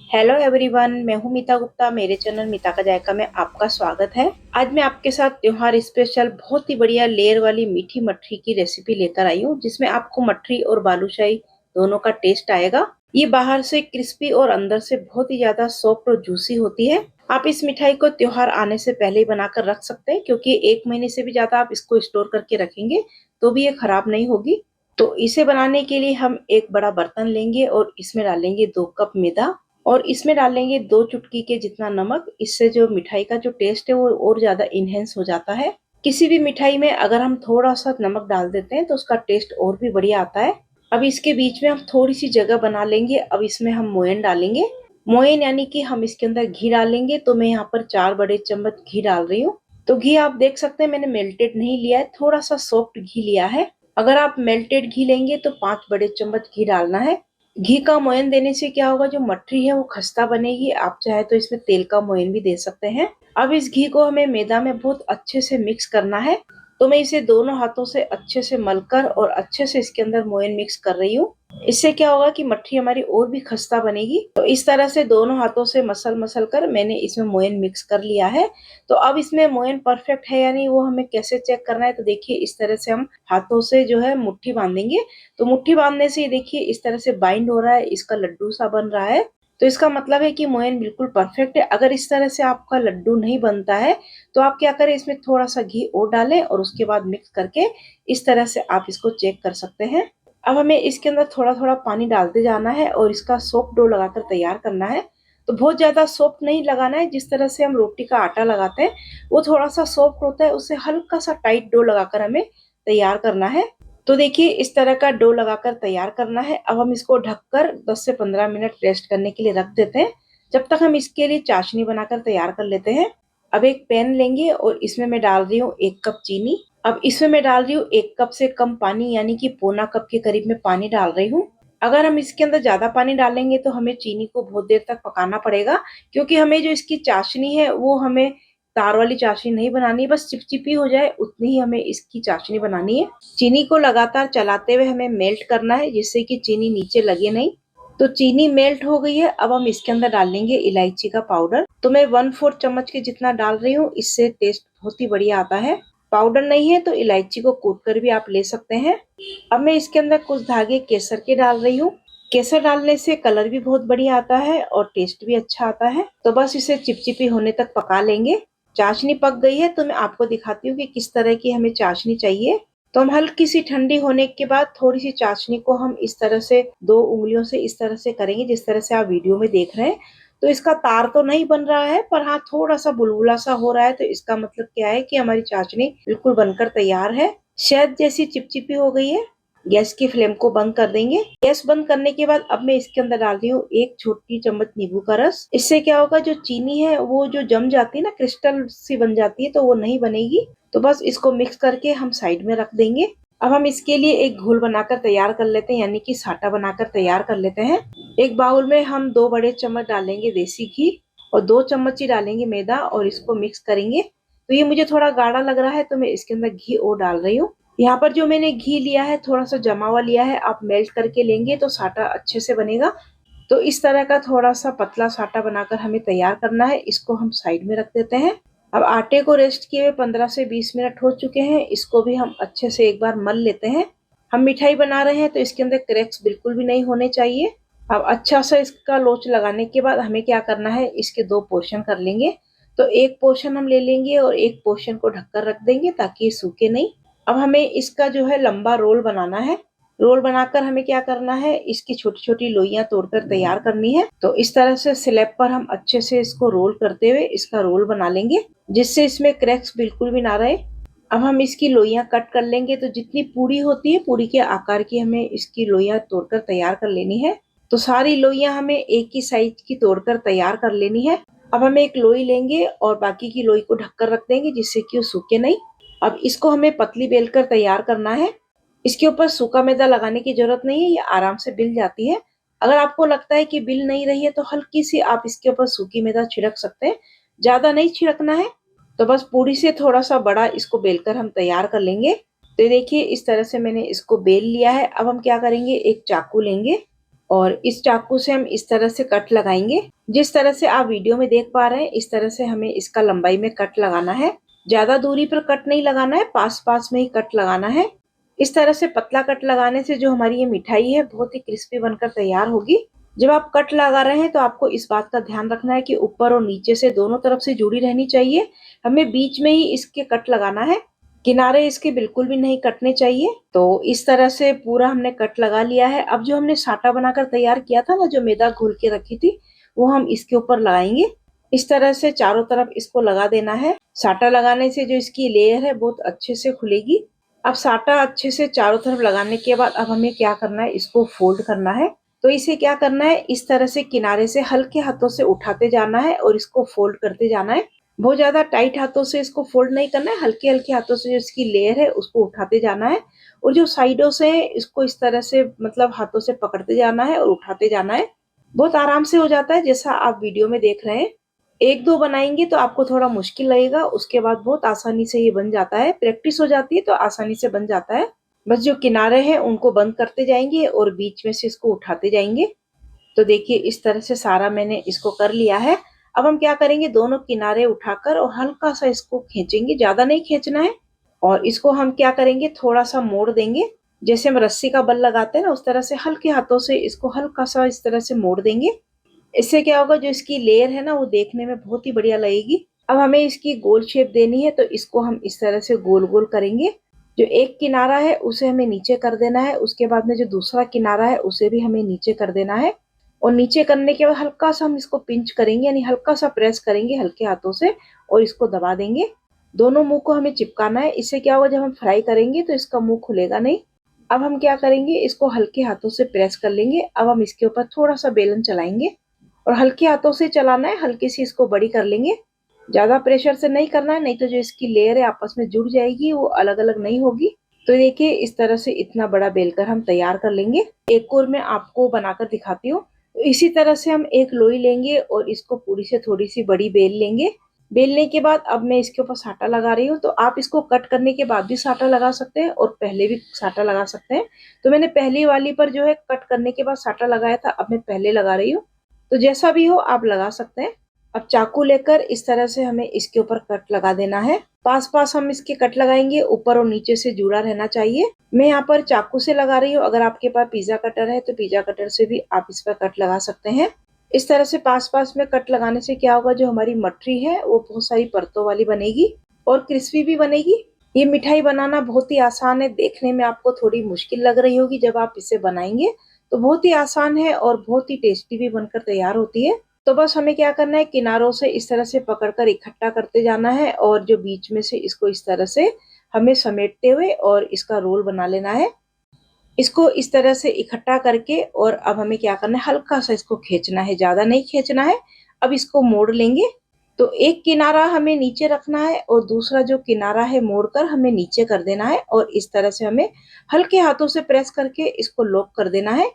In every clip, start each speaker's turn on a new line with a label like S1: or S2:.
S1: Hello everyone, मैं हूँ मीता गुप्ता। मेरे चैनल मीता का जायका में आपका स्वागत है। आज मैं आपके साथ त्योहार स्पेशल बहुत ही बढ़िया लेयर वाली मीठी मठरी की रेसिपी लेकर आई हूँ, जिसमें आपको मठरी और बालूशाही दोनों का टेस्ट आएगा। ये बाहर से क्रिस्पी और अंदर से बहुत ही ज्यादा सॉफ्ट और जूसी होती है। आप इस मिठाई को त्योहार आने से पहले ही बनाकर रख सकते हैं, क्योंकि 1 महीने से भी ज्यादा आप इसको स्टोर करके रखेंगे तो भी ये खराब नहीं होगी। तो इसे बनाने के लिए हम एक बड़ा बर्तन लेंगे और इसमें डालेंगे 2 कप मैदा और इसमें डालेंगे 2 चुटकी के जितना नमक। इससे जो मिठाई का जो टेस्ट है वो और ज्यादा इनहेंस हो जाता है। किसी भी मिठाई में अगर हम थोड़ा सा नमक डाल देते हैं तो उसका टेस्ट और भी बढ़िया आता है। अब इसके बीच में हम थोड़ी सी जगह बना लेंगे। अब इसमें हम मोयन डालेंगे। मोयन यानी कि हम इसके अंदर घी डालेंगे। तो मैं यहाँ पर 4 बड़े चम्मच घी डाल रही हूँ। तो घी आप देख सकते हैं मैंने मेल्टेड नहीं लिया है, थोड़ा सा सॉफ्ट घी लिया है। अगर आप मेल्टेड घी लेंगे तो 5 बड़े चम्मच घी डालना है। घी का मोयन देने से क्या होगा, जो मठरी है वो खस्ता बनेगी। आप चाहे तो इसमें तेल का मोयन भी दे सकते हैं। अब इस घी को हमें मैदा में बहुत अच्छे से मिक्स करना है। तो मैं इसे दोनों हाथों से अच्छे से मलकर और अच्छे से इसके अंदर मोयन मिक्स कर रही हूँ। इससे क्या होगा कि मठरी हमारी और भी खस्ता बनेगी। तो इस तरह से दोनों हाथों से मसल मसल कर मैंने इसमें मोयन मिक्स कर लिया है। तो अब इसमें मोयन परफेक्ट है या नहीं वो हमें कैसे चेक करना है, तो देखिए इस तरह से हम हाथों से जो है मुट्ठी बांधेंगे। तो मुट्ठी बांधने से ये देखिए इस तरह से बाइंड हो रहा है, इसका लड्डू सा बन रहा है। तो इसका मतलब है कि मोयन बिल्कुल परफेक्ट है। अगर इस तरह से आपका लड्डू नहीं बनता है तो आप क्या करें, इसमें थोड़ा सा घी और डालें और उसके बाद मिक्स करके इस तरह से आप इसको चेक कर सकते हैं। अब हमें इसके अंदर थोड़ा थोड़ा पानी डालते जाना है और इसका सॉफ्ट डो लगाकर तैयार करना है। तो बहुत ज्यादा सॉफ्ट नहीं लगाना है, जिस तरह से हम रोटी का आटा लगाते हैं वो थोड़ा सा सॉफ्ट होता है, उससे हल्का सा टाइट डो लगाकर हमें तैयार करना है। तो देखिए इस तरह का डो लगाकर तैयार करना है। अब हम इसको ढककर 10 से 15 मिनट रेस्ट करने के लिए रख देते हैं, जब तक हम इसके लिए चाशनी बनाकर तैयार कर लेते हैं। अब एक पैन लेंगे और इसमें मैं डाल रही हूँ 1 कप चीनी। अब इसमें मैं डाल रही हूँ 1 कप से कम पानी, यानी कि पौना कप के करीब में पानी डाल रही हूँ। अगर हम इसके अंदर ज्यादा पानी डालेंगे तो हमें चीनी को बहुत देर तक पकाना पड़ेगा, क्योंकि हमें जो इसकी चाशनी है वो हमें तार वाली चाशनी नहीं बनानी है, बस चिपचिपी हो जाए उतनी ही हमें इसकी चाशनी बनानी है। चीनी को लगातार चलाते हुए हमें मेल्ट करना है, जिससे कि चीनी नीचे लगे नहीं। तो चीनी मेल्ट हो गई है। अब हम इसके अंदर डालेंगे इलायची का पाउडर। तो मैं 1/4 चम्मच के जितना डाल रही हूँ, इससे टेस्ट बहुत ही बढ़िया आता है। पाउडर नहीं है तो इलायची को कूट कर भी आप ले सकते हैं। अब मैं इसके अंदर कुछ धागे केसर के डाल रही हूँ। केसर डालने से कलर भी बहुत बढ़िया आता है और टेस्ट भी अच्छा आता है। तो बस इसे चिपचिपी होने तक पका लेंगे। चाशनी पक गई है तो मैं आपको दिखाती हूँ कि किस तरह की हमें चाशनी चाहिए। तो हम हल्की सी ठंडी होने के बाद थोड़ी सी चाशनी को हम इस तरह से 2 उंगलियों से इस तरह से करेंगे, जिस तरह से आप वीडियो में देख रहे हैं। तो इसका तार तो नहीं बन रहा है, पर हाँ थोड़ा सा बुलबुला सा हो रहा है। तो इसका मतलब क्या है कि हमारी चाशनी बिल्कुल बनकर तैयार है। शहद जैसी चिपचिपी हो गई है। गैस की फ्लेम को बंद कर देंगे। गैस बंद करने के बाद अब मैं इसके अंदर डाल रही हूँ 1 छोटी चम्मच नींबू का रस। इससे क्या होगा, जो चीनी है वो जो जम जाती है ना, क्रिस्टल सी बन जाती है, तो वो नहीं बनेगी। तो बस इसको मिक्स करके हम साइड में रख देंगे। अब हम इसके लिए एक घोल बनाकर तैयार कर लेते हैं, यानी कि साटा बनाकर तैयार कर लेते हैं। एक बाउल में हम 2 बड़े चम्मच डालेंगे देसी घी और 2 चम्मच ही डालेंगे मैदा और इसको मिक्स करेंगे। तो ये मुझे थोड़ा गाढ़ा लग रहा है तो मैं इसके अंदर घी और डाल रही हूँ। यहाँ पर जो मैंने घी लिया है थोड़ा सा जमा हुआ लिया है, आप मेल्ट करके लेंगे तो साटा अच्छे से बनेगा। तो इस तरह का थोड़ा सा पतला साटा बनाकर हमें तैयार करना है। इसको हम साइड में रख देते हैं। अब आटे को रेस्ट किए हुए 15 से 20 मिनट हो चुके हैं। इसको भी हम अच्छे से एक बार मल लेते हैं। हम मिठाई बना रहे हैं तो इसके अंदर क्रैक्स बिल्कुल भी नहीं होने चाहिए। अब अच्छा सा इसका लोच लगाने के बाद हमें क्या करना है, इसके 2 पोर्शन कर लेंगे। तो एक पोर्शन हम ले लेंगे और एक पोर्शन को ढककर रख देंगे ताकि ये सूखे नहीं। अब हमें इसका जो है लंबा रोल बनाना है। रोल बनाकर हमें क्या करना है, इसकी छोटी छोटी लोइयां तोड़कर तैयार करनी है। तो इस तरह से स्लैब पर हम अच्छे से इसको रोल करते हुए इसका रोल बना लेंगे, जिससे इसमें क्रैक्स बिल्कुल भी ना रहे। अब हम इसकी लोइयां कट कर लेंगे। तो जितनी पूरी होती है पूरी के आकार की हमें इसकी लोइयां तोड़कर तैयार कर लेनी है। तो सारी लोइयां हमें एक ही साइज की तोड़कर तैयार कर लेनी है। अब हम एक लोई लेंगे और बाकी की लोई को ढककर रख देंगे, जिससे कि वो सूखे नहीं। अब इसको हमें पतली बेलकर तैयार करना है। इसके ऊपर सूखा मैदा लगाने की जरूरत नहीं है, ये आराम से बिल जाती है। अगर आपको लगता है कि बिल नहीं रही है तो हल्की सी आप इसके ऊपर सूखी मैदा छिड़क सकते हैं, ज्यादा नहीं छिड़कना है। तो बस पूरी से थोड़ा सा बड़ा इसको बेलकर हम तैयार कर लेंगे। तो देखिए इस तरह से मैंने इसको बेल लिया है। अब हम क्या करेंगे, एक चाकू लेंगे और इस चाकू से हम इस तरह से कट लगाएंगे। जिस तरह से आप वीडियो में देख पा रहे हैं, इस तरह से हमें इसका लंबाई में कट लगाना है। ज्यादा दूरी पर कट नहीं लगाना है, पास पास में ही कट लगाना है। इस तरह से पतला कट लगाने से जो हमारी ये मिठाई है बहुत ही क्रिस्पी बनकर तैयार होगी। जब आप कट लगा रहे हैं तो आपको इस बात का ध्यान रखना है कि ऊपर और नीचे से दोनों तरफ से जुड़ी रहनी चाहिए। हमें बीच में ही इसके कट लगाना है, किनारे इसके बिल्कुल भी नहीं कटने चाहिए। तो इस तरह से पूरा हमने कट लगा लिया है। अब जो हमने साटा बनाकर तैयार किया था ना, जो मैदा घोल के रखी थी, वो हम इसके ऊपर लगाएंगे। इस तरह से चारों तरफ इसको लगा देना है। साटा लगाने से जो इसकी लेयर है बहुत अच्छे से खुलेगी। अब साटा अच्छे से चारों तरफ लगाने के बाद अब हमें क्या करना है, इसको फोल्ड करना है। तो इसे क्या करना है, इस तरह से किनारे से हल्के हाथों से उठाते जाना है और इसको फोल्ड करते जाना है। बहुत ज्यादा टाइट हाथों से इसको फोल्ड नहीं करना है, हल्के हल्के हाथों से जो इसकी लेयर है उसको उठाते जाना है। और जो साइडों से इसको इस तरह से मतलब हाथों से पकड़ते जाना है और उठाते जाना है। बहुत आराम से हो जाता है, जैसा आप वीडियो में देख रहे हैं। एक दो बनाएंगे तो आपको थोड़ा मुश्किल लगेगा, उसके बाद बहुत आसानी से ये बन जाता है। प्रैक्टिस हो जाती है तो आसानी से बन जाता है। बस जो किनारे हैं उनको बंद करते जाएंगे और बीच में से इसको उठाते जाएंगे। तो देखिए इस तरह से सारा मैंने इसको कर लिया है। अब हम क्या करेंगे, दोनों किनारे उठाकर और हल्का सा इसको खींचेंगे, ज्यादा नहीं खींचना है। और इसको हम क्या करेंगे, थोड़ा सा मोड़ देंगे। जैसे हम रस्सी का बल लगाते हैं ना, उस तरह से हल्के हाथों से इसको हल्का सा इस तरह से मोड़ देंगे। इससे क्या होगा, जो इसकी लेयर है ना वो देखने में बहुत ही बढ़िया लगेगी। अब हमें इसकी गोल शेप देनी है, तो इसको हम इस तरह से गोल गोल करेंगे। जो एक किनारा है उसे हमें नीचे कर देना है, उसके बाद में जो दूसरा किनारा है उसे भी हमें नीचे कर देना है। और नीचे करने के बाद हल्का सा हम इसको पिंच करेंगे, यानी हल्का सा प्रेस करेंगे हल्के हाथों से और इसको दबा देंगे। दोनों मुंह को हमें चिपकाना है। इससे क्या होगा, जब हम फ्राई करेंगे तो इसका मुंह खुलेगा नहीं। अब हम क्या करेंगे, इसको हल्के हाथों से प्रेस कर लेंगे। अब हम इसके ऊपर थोड़ा सा बेलन चलाएंगे और हल्के हाथों से चलाना है, हल्की सी इसको बड़ी कर लेंगे। ज्यादा प्रेशर से नहीं करना है, नहीं तो जो इसकी लेयर है आपस में जुड़ जाएगी, वो अलग अलग नहीं होगी। तो देखिए इस तरह से इतना बड़ा बेलकर हम तैयार कर लेंगे। एक और मैं आपको बनाकर दिखाती हूँ। तो इसी तरह से हम एक लोई लेंगे और इसको पूरी से थोड़ी सी बड़ी बेल लेंगे। बेलने के बाद अब मैं इसके ऊपर साटा लगा रही हूँ। तो आप इसको कट करने के बाद भी साटा लगा सकते हैं और पहले भी साटा लगा सकते हैं। तो मैंने पहली वाली पर जो है कट करने के बाद साटा लगाया था, अब मैं पहले लगा रही हूँ। तो जैसा भी हो आप लगा सकते हैं। अब चाकू लेकर इस तरह से हमें इसके ऊपर कट लगा देना है। पास पास हम इसके कट लगाएंगे, ऊपर और नीचे से जुड़ा रहना चाहिए। मैं यहाँ पर चाकू से लगा रही हूँ, अगर आपके पास पिज्जा कटर है तो पिज्जा कटर से भी आप इस पर कट लगा सकते हैं। इस तरह से पास पास में कट लगाने से क्या होगा, जो हमारी मठरी है वो बहुत सारी परतों वाली बनेगी और क्रिस्पी भी बनेगी। ये मिठाई बनाना बहुत ही आसान है, देखने में आपको थोड़ी मुश्किल लग रही होगी, जब आप इसे बनाएंगे तो बहुत ही आसान है और बहुत ही टेस्टी भी बनकर तैयार होती है। तो बस हमें क्या करना है, किनारों से इस तरह से पकड़कर इकट्ठा करते जाना है और जो बीच में से इसको इस तरह से हमें समेटते हुए और इसका रोल बना लेना है। इसको इस तरह से इकट्ठा करके और अब हमें क्या करना है, हल्का सा इसको खींचना है, ज्यादा नहीं खींचना है। अब इसको मोड़ लेंगे। तो एक किनारा हमें नीचे रखना है और दूसरा जो किनारा है मोड़कर हमें नीचे कर देना है और इस तरह से हमें हल्के हाथों से प्रेस करके इसको लॉक कर देना है।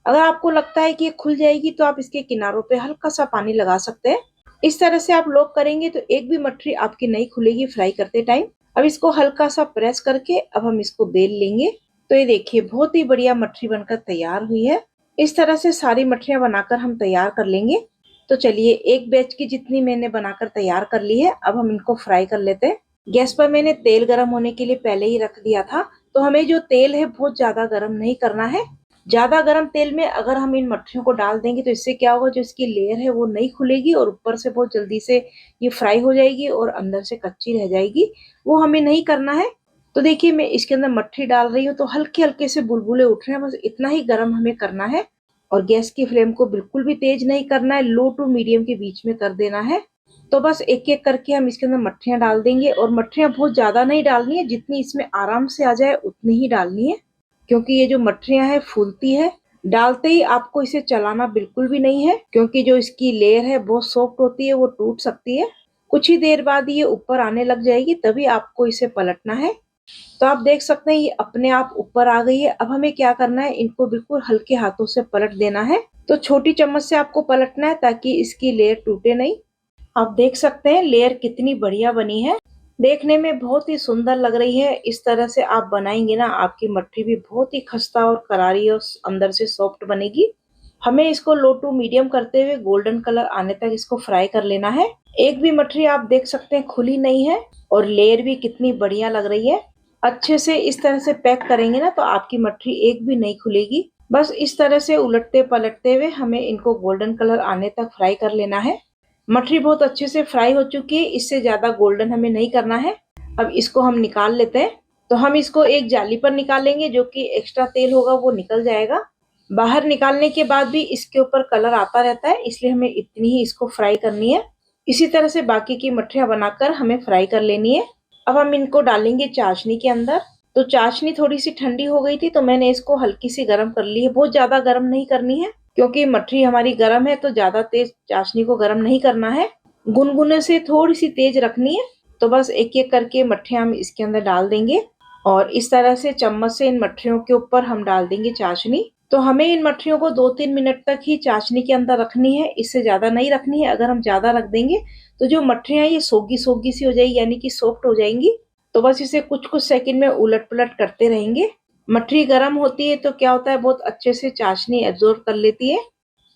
S1: अगर आपको लगता है कि ये खुल जाएगी तो आप इसके किनारों पे हल्का सा पानी लगा सकते हैं। इस तरह से आप लॉक करेंगे तो एक भी मठरी आपकी नहीं खुलेगी फ्राई करते टाइम। अब इसको हल्का सा प्रेस करके अब हम इसको बेल लेंगे। तो ये देखिए बहुत ही बढ़िया मठरी बनकर तैयार हुई है। इस तरह से सारी मठरियां बनाकर हम तैयार कर लेंगे। तो चलिए एक बैच की जितनी मैंने बनाकर तैयार कर ली है, अब हम इनको फ्राई कर लेते हैं। गैस पर मैंने तेल गर्म होने के लिए पहले ही रख दिया था। तो हमें जो तेल है बहुत ज्यादा गर्म नहीं करना है। ज्यादा गर्म तेल में अगर हम इन मठरियों को डाल देंगे तो इससे क्या होगा, जो इसकी लेयर है वो नहीं खुलेगी और ऊपर से बहुत जल्दी से ये फ्राई हो जाएगी और अंदर से कच्ची रह जाएगी। वो हमें नहीं करना है। तो देखिए मैं इसके अंदर मठरी डाल रही हूँ तो हल्के हल्के से बुलबुले उठ रहे हैं, बस इतना ही गर्म हमें करना है। और गैस की फ्लेम को बिल्कुल भी तेज नहीं करना है, लो टू मीडियम के बीच में कर देना है। तो बस एक एक करके हम इसके अंदर मठरियां डाल देंगे और मठरियां बहुत ज्यादा नहीं डालनी है, जितनी इसमें आराम से आ जाए उतनी ही डालनी है। क्योंकि ये जो मठरियां है फूलती है। डालते ही आपको इसे चलाना बिल्कुल भी नहीं है, क्योंकि जो इसकी लेयर है बहुत सॉफ्ट होती है, वो टूट सकती है। कुछ ही देर बाद ये ऊपर आने लग जाएगी, तभी आपको इसे पलटना है। तो आप देख सकते हैं ये अपने आप ऊपर आ गई है। अब हमें क्या करना है, इनको बिल्कुल हल्के हाथों से पलट देना है। तो छोटी चम्मच से आपको पलटना है ताकि इसकी लेयर टूटे नहीं। आप देख सकते हैं लेयर कितनी बढ़िया बनी है, देखने में बहुत ही सुंदर लग रही है। इस तरह से आप बनाएंगे ना, आपकी मठरी भी बहुत ही खस्ता और करारी और अंदर से सॉफ्ट बनेगी। हमें इसको लो टू मीडियम करते हुए गोल्डन कलर आने तक इसको फ्राई कर लेना है। एक भी मठरी आप देख सकते हैं खुली नहीं है और लेयर भी कितनी बढ़िया लग रही है। अच्छे से इस तरह से पैक करेंगे ना तो आपकी मठरी एक भी नहीं खुलेगी। बस इस तरह से उलटते पलटते हुए हमें इनको गोल्डन कलर आने तक फ्राई कर लेना है। मठरी बहुत अच्छे से फ्राई हो चुकी है, इससे ज्यादा गोल्डन हमें नहीं करना है। अब इसको हम निकाल लेते हैं। तो हम इसको एक जाली पर निकालेंगे, जो कि एक्स्ट्रा तेल होगा वो निकल जाएगा। बाहर निकालने के बाद भी इसके ऊपर कलर आता रहता है, इसलिए हमें इतनी ही इसको फ्राई करनी है। इसी तरह से बाकी की मठरियां बनाकर हमें फ्राई कर लेनी है। अब हम इनको डालेंगे चाशनी के अंदर। तो चाशनी थोड़ी सी ठंडी हो गई थी तो मैंने इसको हल्की सी गर्म कर ली है। बहुत ज्यादा गर्म नहीं करनी है, क्योंकि मठरी हमारी गर्म है तो ज्यादा तेज चाशनी को गर्म नहीं करना है। गुनगुने से थोड़ी सी तेज रखनी है। तो बस एक एक करके मठरियां हम इसके अंदर डाल देंगे और इस तरह से चम्मच से इन मठरियों के ऊपर हम डाल देंगे चाशनी। तो हमें इन मठरियों को 2-3 मिनट तक ही चाशनी के अंदर रखनी है, इससे ज्यादा नहीं रखनी है। अगर हम ज्यादा रख देंगे तो जो मठरियां ये सोगी सोगी सी हो जाएगी, यानी कि सॉफ्ट हो जाएंगी। तो बस इसे कुछ कुछ सेकंड में उलट पलट करते रहेंगे। मठरी गर्म होती है तो क्या होता है, बहुत अच्छे से चाशनी एब्जॉर्ब कर लेती है।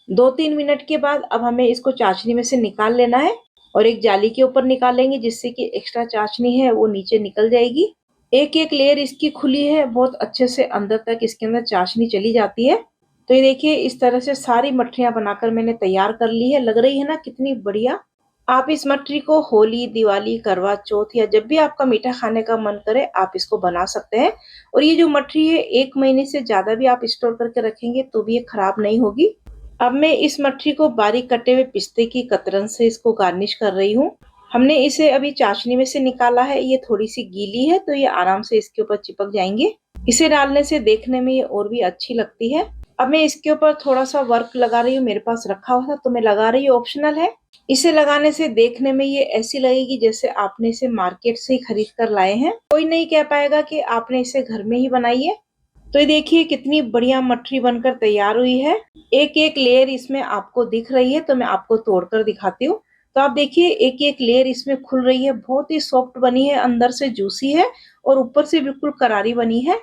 S1: 2-3 मिनट के बाद अब हमें इसको चाशनी में से निकाल लेना है और एक जाली के ऊपर निकालेंगे, जिससे कि एक्स्ट्रा चाशनी है वो नीचे निकल जाएगी। एक एक लेयर इसकी खुली है, बहुत अच्छे से अंदर तक इसके अंदर चाशनी चली जाती है। तो ये देखिए, इस तरह से सारी मठरियां बनाकर मैंने तैयार कर ली है। लग रही है ना कितनी बढ़िया। आप इस मठरी को होली, दिवाली, करवा चौथ या जब भी आपका मीठा खाने का मन करे आप इसको बना सकते हैं। और ये जो मठरी है 1 महीने से ज्यादा भी आप स्टोर करके रखेंगे तो भी ये खराब नहीं होगी। अब मैं इस मठरी को बारीक कटे हुए पिस्ते की कतरन से इसको गार्निश कर रही हूँ। हमने इसे अभी चाशनी में से निकाला है, ये थोड़ी सी गीली है तो ये आराम से इसके ऊपर चिपक जाएंगे। इसे डालने से देखने में ये और भी अच्छी लगती है। अब मैं इसके ऊपर थोड़ा सा वर्क लगा रही हूँ, मेरे पास रखा हुआ था तो मैं लगा रही हूँ, ऑप्शनल है। इसे लगाने से देखने में ये ऐसी लगेगी जैसे आपने इसे मार्केट से ही खरीद कर लाए हैं। कोई नहीं कह पाएगा कि आपने इसे घर में ही बनाई है। तो ये देखिए कितनी बढ़िया मठरी बनकर तैयार हुई है। एक एक लेयर इसमें आपको दिख रही है तो मैं आपको तोड़कर दिखाती हूँ। तो आप देखिए एक एक लेयर इसमें खुल रही है, बहुत ही सॉफ्ट बनी है, अंदर से जूसी है और ऊपर से बिल्कुल करारी बनी है।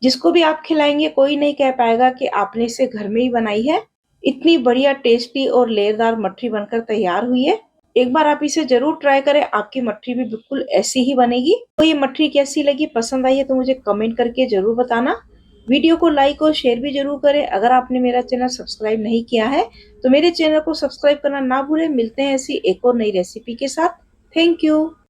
S1: जिसको भी आप खिलाएंगे कोई नहीं कह पाएगा कि आपने इसे घर में ही बनाई है। इतनी बढ़िया टेस्टी और लेयरदार मठरी बनकर तैयार हुई है। एक बार आप इसे जरूर ट्राई करें, आपकी मठरी भी बिल्कुल ऐसी ही बनेगी। तो ये मठरी कैसी लगी, पसंद आई है तो मुझे कमेंट करके जरूर बताना। वीडियो को लाइक और शेयर भी जरूर करें। अगर आपने मेरा चैनल सब्सक्राइब नहीं किया है तो मेरे चैनल को सब्सक्राइब करना ना भूलें। मिलते हैं ऐसी एक और नई रेसिपी के साथ। Thank you.